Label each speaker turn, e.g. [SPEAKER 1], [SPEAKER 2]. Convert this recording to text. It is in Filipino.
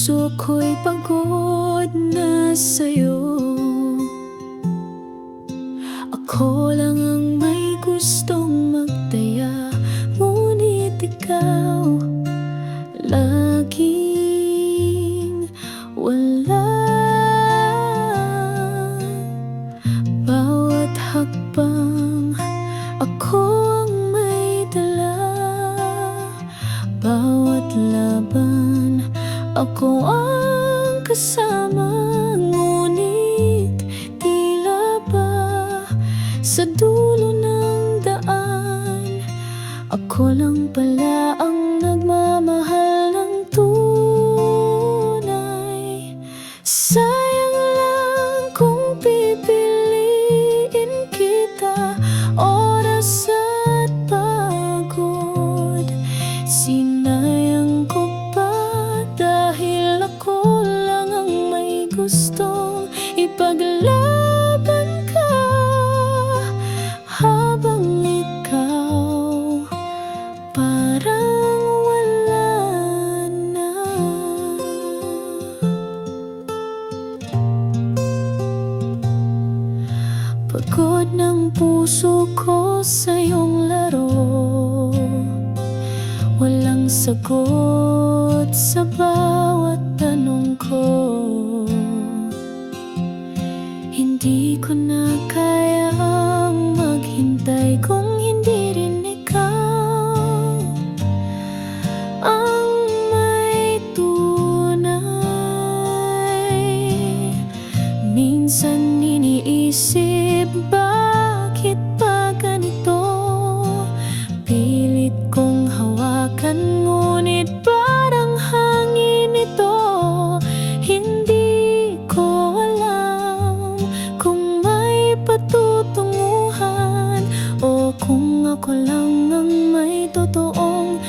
[SPEAKER 1] puso ko'y pagod na sa'yo. Ako lang ang may gustong magtaya, ngunit ikaw laging wala. Bawat hakbang ako ang may dala, bawat laban ako ang kasama. Ngunit tila ba sa dulo ng daan, ako lang pala ang nagmamahal ng tunay. Sayang lang kung pipiliin kita, oras at pagod sinayang ko pa, dahil ako lang ang may gustong ipaglaban ka, habang ikaw parang wala na. Pagod ng puso ko sa iyong laro, walang sagot sa bawat tanong ko. Hindi ko na kayang maghintay kung hindi rin ikaw ang may tunay. Minsan iniisip, bakit pa ganito? Pilit kong hawakan, ngunit parang hangin ito. Hindi ko alam kung may patutunguhan o kung ako lang ang may totoong